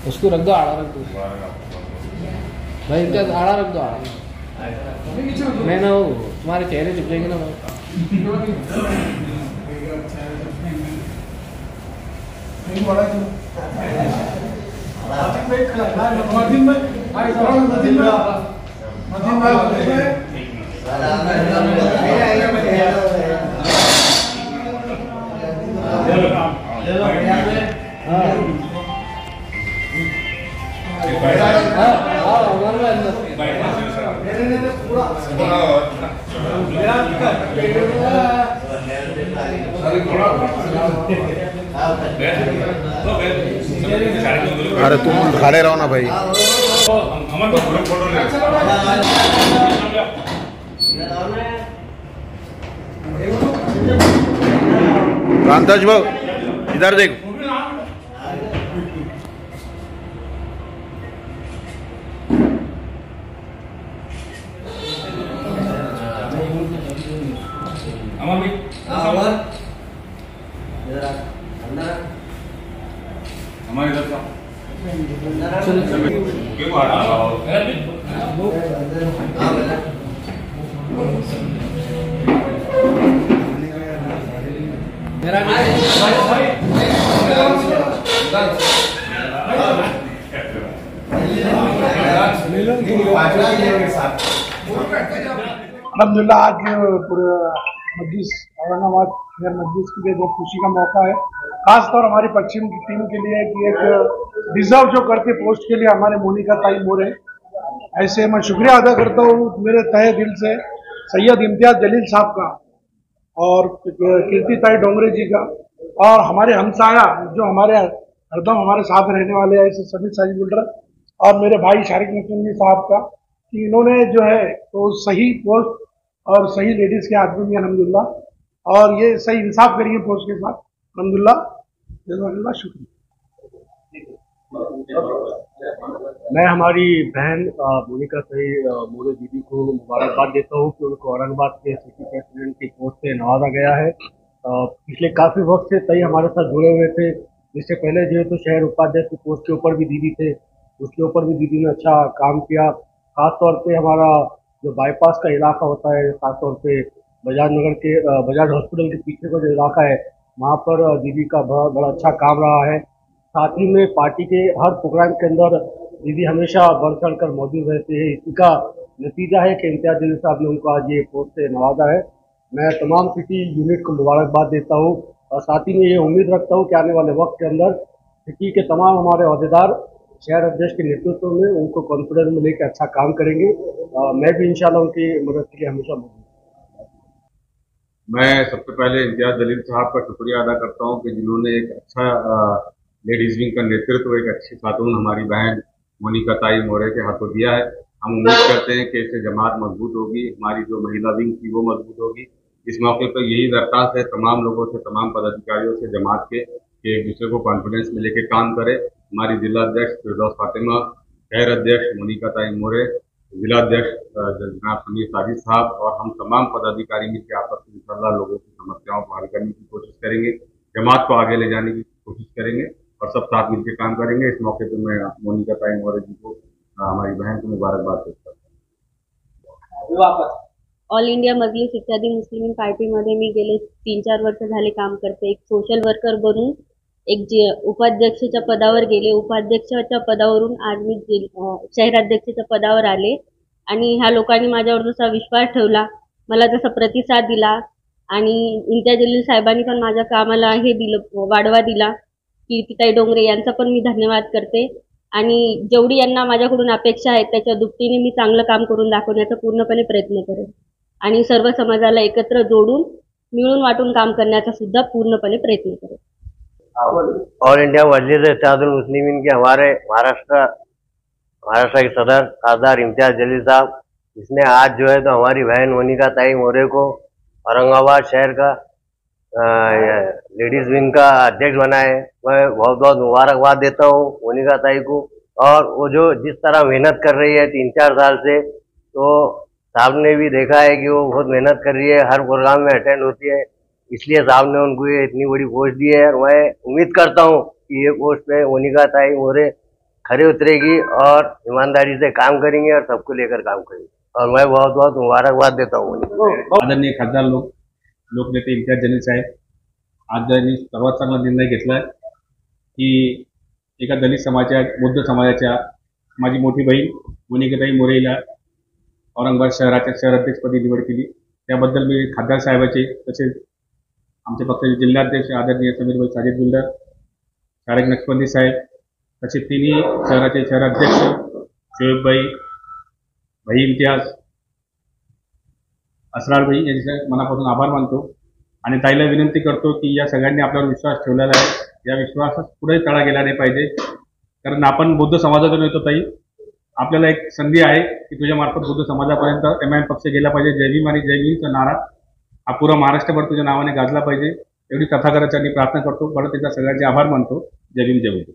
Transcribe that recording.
उसको रख दो, आड़ा रख दो भाई, इनका आड़ा रख दो, आड़ा नहीं ना, वो तुम्हारे चेहरे चिपकेंगे ना भाई। अरे तुम खड़े रहो ना भाई। कांताज भाई इधर देख। हमारे इधर का अल्हम्दुलिल्लाह आज पूरे मजलिस औरंगाबाद शहर मजलिस के लिए बहुत खुशी का मौका है, खासतौर हमारी पश्चिम की टीम के लिए कि एक डिजर्व जो करते पोस्ट के लिए हमारे मोनिका ताई मोरे। ऐसे मैं शुक्रिया अदा करता हूँ मेरे तहे दिल से सैयद इम्तियाज जलील साहब का और कीर्ति ताई डोंगरे जी का और हमारे हमसाया जो हमारे हरदम हमारे साथ रहने वाले हैं ऐसे सभी साजी बुल्डर और मेरे भाई शारिक नकीमी साहब का कि इन्होंने जो है तो सही पोस्ट और सही लेडीज के आदमी भी अल्हम्दुलिल्लाह और ये सही इंसाफ करिए पोस्ट के साथ अल्हम्दुलिल्लाह। जज़ाकल्लाह, शुक्रिया। मैं हमारी बहन मोनिका ताई मोरे दीदी को मुबारकबाद देता हूँ कि उनको औरंगाबाद के सिटी प्रेसिडेंट की पोस्ट से नवाजा गया है। पिछले काफ़ी वक्त से ताई हमारे साथ जुड़े हुए थे, इससे पहले जो है तो शहर उपाध्यक्ष की पोस्ट के ऊपर भी दीदी थे, उसके ऊपर भी दीदी ने अच्छा काम किया। खासतौर पे हमारा जो बाईपास का इलाका होता है, खासतौर पे बजाज नगर के बजाज हॉस्पिटल के पीछे का जो इलाका है वहाँ पर दीदी का बड़ा अच्छा काम रहा है। साथ ही में पार्टी के हर प्रोग्राम के अंदर दीदी हमेशा बढ़ चढ़ कर मौजूद रहते हैं। इसी का नतीजा है कि इम्तियाज जलील साहब ने उनको आज ये पोस्ट से नवाजा है। मैं तमाम सिटी यूनिट को मुबारकबाद देता हूँ और साथ ही में ये उम्मीद रखता हूँ कि आने वाले वक्त के अंदर सिटी के तमाम हमारे अहदेदार शहर अध्यक्ष के नेतृत्व में उनको कॉन्फिडेंस में लेकर अच्छा काम करेंगे। मैं भी इंशाल्लाह उनकी मदद के लिए हमेशा मौजूद। मैं सबसे पहले इम्तियाज जलील साहब का शुक्रिया अदा करता हूं कि जिन्होंने एक अच्छा लेडीज विंग का नेतृत्व एक अच्छी खातून हमारी बहन मोनिका ताई मोरे के हाथों दिया है। हम उम्मीद करते हैं कि इससे जमात मजबूत होगी, हमारी जो महिला विंग थी वो मजबूत होगी। इस मौके पर यही दरख्वास्त है तमाम लोगों से, तमाम पदाधिकारियों से जमात के कि एक दूसरे को कॉन्फिडेंस में लेके काम करे। हमारी जिला अध्यक्ष फिरदौस फातिमा, शहर अध्यक्ष मोनिका ताई मोरे, जिला अध्यक्ष जनाब समीर साजिद साहब और हम तमाम पदाधिकारी मिलकर आपस में इंशाल्लाह लोगों की समस्याओं को हल करने की कोशिश करेंगे, जमात को आगे ले जाने की कोशिश करेंगे और सब साथ मिलकर काम करेंगे। इस मौके पर मैं मोनिका ताई मोरे जी को, हमारी बहन को मुबारकबाद देता हूँ। ऑल इंडिया मजलिस इत्यादी मुस्लिम पार्टीमध्ये मी गेले 3-4 वर्ष झाले काम करते। एक सोशल वर्कर बनून एक उपाध्यक्षाच्या पदावर गेले, उपाध्यक्षाच्या पदावरून आज मी शहराध्यक्षाच्या पदावर आले आणि ह्या लोकांनी माझ्यावर जसा विश्वास ठेवला, मला जसा प्रतिसाद दिला आणि इम्तियाज जलील साहेबांनी पण माझ्या कामाला हे दिलं, वाढवा दिला। कीर्तिताई डोंगरे यांचा पण मी धन्यवाद करते आणि जेवढी यांना माझ्याकडून अपेक्षा आहेत त्याच्या दुपटीने मी चांगलं काम करून दाखवण्याचा पूर्णपणे प्रयत्न करेन आणि सर्व समाजाला एकत्र जोडून मिळून वाटून काम करण्याचा सुद्धा पूर्णपणे प्रयत्न करेन। ऑल इंडिया मजलिस इत्तेहादुल मुस्लिमीन के हमारे महाराष्ट्र के सदर सरदार इम्तियाज जलील साहब, जिसने आज जो है तो हमारी बहन मोनिका ताई मोरे को औरंगाबाद शहर का लेडीज विंग का अध्यक्ष बनाए। मैं बहुत बहुत मुबारकबाद देता हूँ मोनिका ताई को। और वो जो जिस तरह मेहनत कर रही है 3-4 साल से, तो साहब ने भी देखा है कि वो बहुत मेहनत कर रही है, हर प्रोग्राम में अटेंड होती है, इसलिए साहब ने उनको ये इतनी बड़ी पोस्ट दी है। और मैं उम्मीद करता हूँ कि ये पोस्ट पे मोनिका ताई मोरे खरे उतरेगी और ईमानदारी से काम करेंगे और सबको लेकर काम करेंगे। और मैं बहुत बहुत मुबारकबाद देता हूँ उन्हें। आदरणीय खासदार लोकनेते इम्तियाज जलील साहेब, आज त्यांनी सर्वात चांगला निर्णय घेतलाय की एका दलित समाजाच्या, बौद्ध समाजाच्या माझी मोठी बहीण मोनिकाताई मोरे हिला औरंगाबाद शहराच्या शहराध्यक्षपदी निवड केली, त्याबद्दल मी खासदार साहेबांचे तसेच आमच्या पक्षाचे जिल्हाध्यक्ष आदरणीय समीरभाई साजिद बिल्डर, तारक नक्षबंदी साहेब, तसे तिन्ही शहराचे शहराध्यक्ष शोएबभाई, भाई इम्तियाज, असरारभाई यांचे मनापासून आभार मानतो आणि ताईला विनंती करतो की या सगळ्यांनी आपल्यावर विश्वास ठेवलेला आहे, या विश्वासात पुढे तडा गेला नाही पाहिजे, कारण आपण बौद्ध समाजातून येतो ताई, आपल्याला एक संधी आहे की तुझ्या मार्फत बौद्ध समाजापर्यंत MIM पक्ष गेला पाहिजे, जय भीम आणि जय भीमचा नारा हा पुरा महाराष्ट्रभर तुझ्या नावाने गाजला पाहिजे, एवढी तथागतांनी प्रार्थना करतो. परत एकदा सगळ्यांचे आभार मानतो. जय भीम जय बौद्ध.